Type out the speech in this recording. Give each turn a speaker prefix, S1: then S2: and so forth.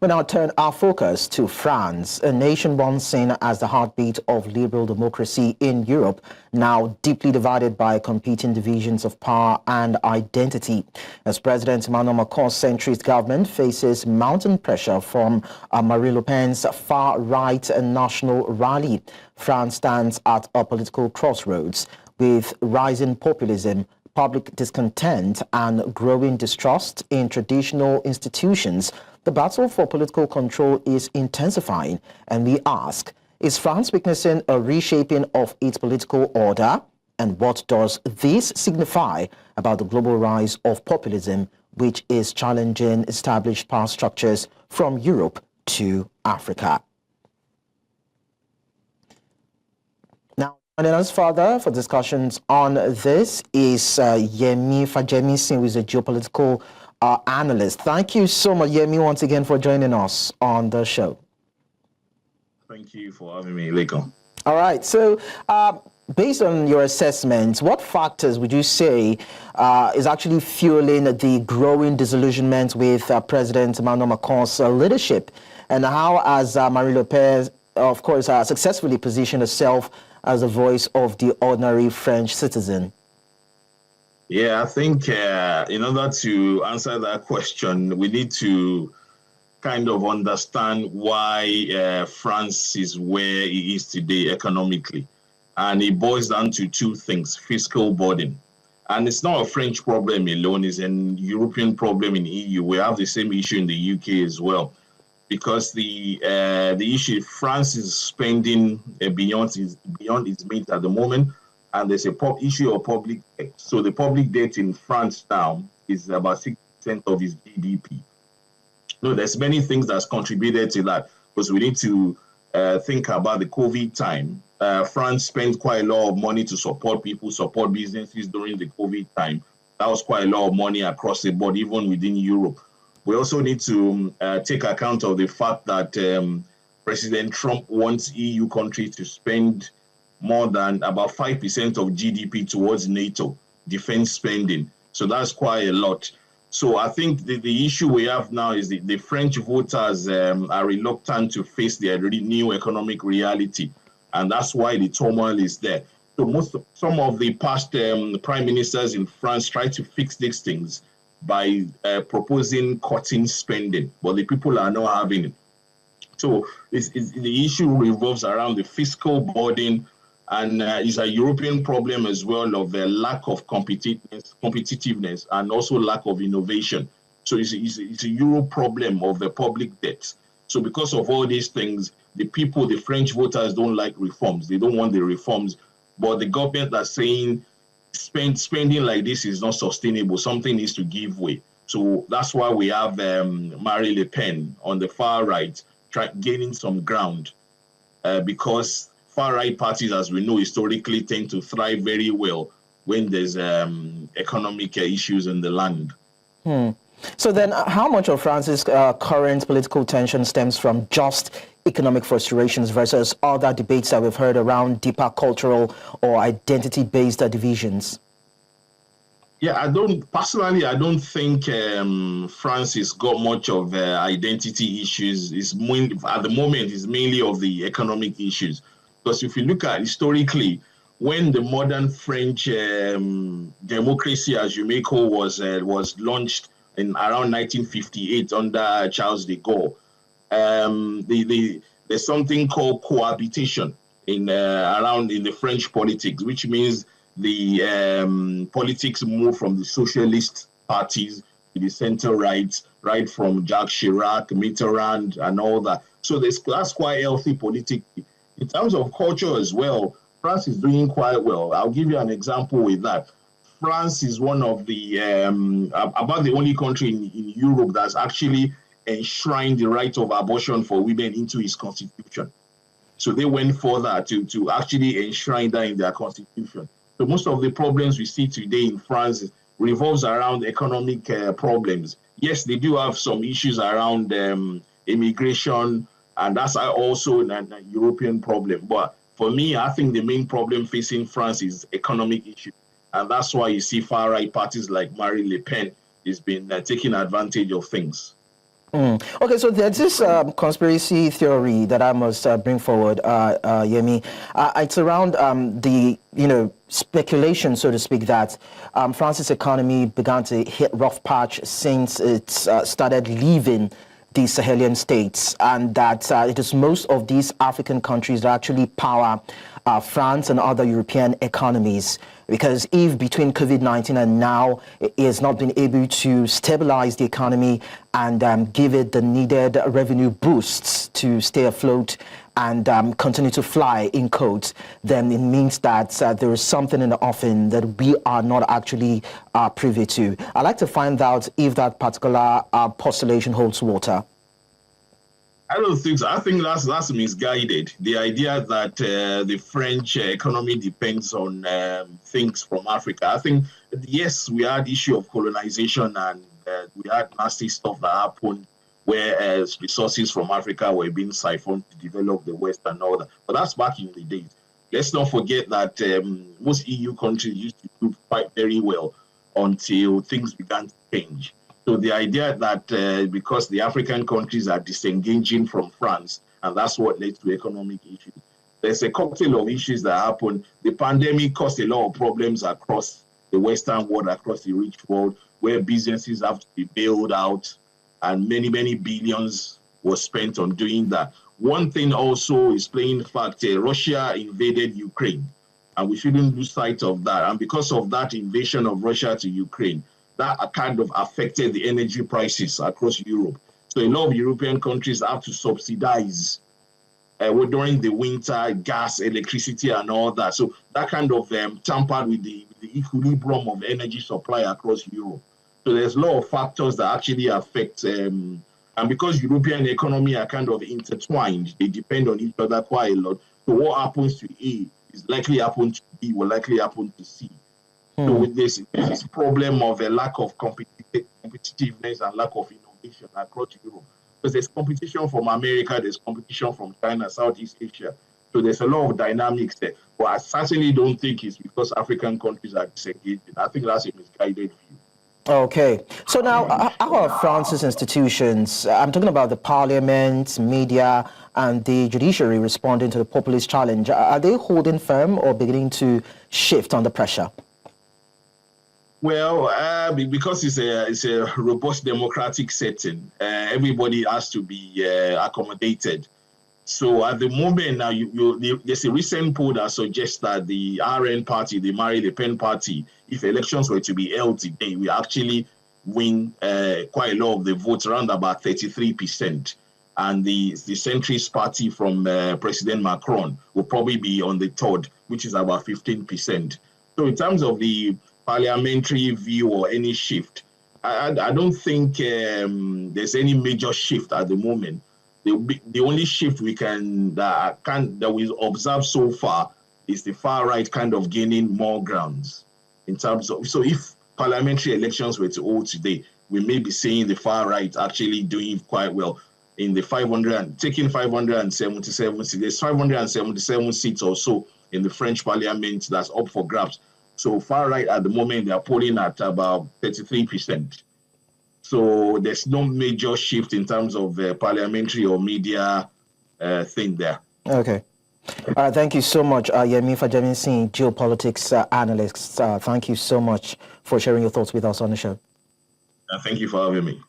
S1: We now turn our focus to France, a nation once seen as the heartbeat of liberal democracy in Europe, now deeply divided by competing divisions of power and identity. As President Emmanuel Macron's centrist government faces mounting pressure from Marine Le Pen's far-right national rally, France stands at a political crossroads with rising populism, public discontent and growing distrust in traditional institutions. The battle for political control is intensifying, and we ask, is France witnessing a reshaping of its political order? And what does this signify about the global rise of populism, which is challenging established power structures from Europe to Africa? Now, joining us further for discussions on this is Yemi Fajemi, who is a geopolitical analyst. Thank you so much, Yemi, once again for joining us on the show.
S2: Thank you for having me, Leko.
S1: All right. So, based on your assessment, what factors would you say is actually fueling the growing disillusionment with President Emmanuel Macron's leadership, and how has Marine Le Pen, of course, successfully positioned herself as a voice of the ordinary French citizen?
S2: Yeah, I think in order to answer that question, we need to kind of understand why France is where it is today economically. And it boils down to two things: fiscal burden. And it's not a French problem alone, it's an European problem in the EU. We have the same issue in the UK as well. Because the issue, France is spending beyond its means at the moment. And there's a issue of public debt. So the public debt in France now is about 6% of its GDP. No, there's many things that's contributed to that, because we need to think about the COVID time. France spent quite a lot of money to support people, support businesses during the COVID time. That was quite a lot of money across the board, even within Europe. We also need to take account of the fact that President Trump wants EU countries to spend more than about 5% of GDP towards NATO defense spending. So that's quite a lot. So I think the issue we have now is the French voters are reluctant to face their new economic reality. And that's why the turmoil is there. So some of the past prime ministers in France tried to fix these things by proposing cutting spending, but the people are not having it. So the issue revolves around the fiscal burden, and it's a European problem as well of the lack of competitiveness and also lack of innovation. So it's a Euro problem of the public debt. So because of all these things, the French voters don't like reforms. They don't want the reforms, but the government are saying spending like this is not sustainable. Something needs to give way. So that's why we have Marine Le Pen on the far right gaining some ground because far-right parties, as we know, historically tend to thrive very well when there's economic issues in the land.
S1: So then how much of France's current political tension stems from just economic frustrations versus other debates that we've heard around deeper cultural or identity-based divisions?
S2: Yeah, I don't think France has got much of identity issues. At the moment, it's mainly of the economic issues. Because if you look at historically, when the modern French democracy, as you may call, was launched in around 1958 under Charles de Gaulle, there's something called cohabitation in the French politics, which means the politics moved from the socialist parties to the center right from Jacques Chirac, Mitterrand, and all that. So that's quite healthy politically. In terms of culture as well, France is doing quite well. I'll give you an example with that. France is one of the about the only country in Europe that's actually enshrined the right of abortion for women into its constitution. So they went further to actually enshrine that in their constitution. So most of the problems we see today in France revolves around economic problems. Yes, they do have some issues around immigration, and that's also a European problem. But for me, I think the main problem facing France is economic issues. And that's why you see far-right parties like Marine Le Pen has been taking advantage of things.
S1: Okay, so there's this conspiracy theory that I must bring forward, Yemi. It's around the, speculation, so to speak, that France's economy began to hit rough patch since it started leaving the Sahelian states, and that it is most of these African countries that actually power France and other European economies. Because if between COVID-19 and now it has not been able to stabilize the economy and give it the needed revenue boosts to stay afloat and continue to fly, in quotes, then it means that there is something in the offing that we are not actually privy to. I'd like to find out if that particular postulation holds water.
S2: I don't think so. I think that's misguided. The idea that the French economy depends on things from Africa. I think, yes, we had issue of colonization and we had nasty stuff that happened where resources from Africa were being siphoned to develop the West and all that. But that's back in the days. Let's not forget that most EU countries used to do quite very well until things began to change. So the idea that because the African countries are disengaging from France, and that's what led to economic issues. There's a cocktail of issues that happen. The pandemic caused a lot of problems across the Western world, across the rich world, where businesses have to be bailed out, and many, many billions were spent on doing that. One thing also is playing the fact Russia invaded Ukraine, and we shouldn't lose sight of that. And because of that invasion of Russia to Ukraine, that kind of affected the energy prices across Europe. So a lot of European countries have to subsidize during the winter gas, electricity, and all that. So that kind of tampered with the equilibrium of energy supply across Europe. So there's a lot of factors that actually affect, and because European economy are kind of intertwined, they depend on each other quite a lot. So what happens to A is likely happen to B, will likely happen to C. So with this problem of a lack of competitiveness and lack of innovation across Europe, because there's competition from America, there's competition from China, Southeast Asia. So there's a lot of dynamics there. But I certainly don't think it's because African countries are disengaged. I think that's a misguided view.
S1: Okay. So now, how are France's institutions, I'm talking about the parliament, media, and the judiciary responding to the populist challenge? Are they holding firm or beginning to shift under pressure?
S2: Well, because it's a robust democratic setting, everybody has to be accommodated. So at the moment now, there's a recent poll that suggests that the RN party, the Marine Le Pen party, if elections were to be held today, we actually win quite a lot of the votes, around about 33%. And the centrist party from President Macron will probably be on the third, which is about 15%. So in terms of the parliamentary view or any shift, I don't think there's any major shift at the moment. The only shift that we observe so far is the far right kind of gaining more grounds in terms of. So if parliamentary elections were to hold today, we may be seeing the far right actually doing quite well in the 577 seats. There's 577 seats or so in the French parliament that's up for grabs. So far right at the moment, they are polling at about 33%. So there's no major shift in terms of parliamentary or media thing there.
S1: Okay. Thank you so much, Yemi Fajamin, geopolitics analyst. Thank you so much for sharing your thoughts with us on the show.
S2: Thank you for having me.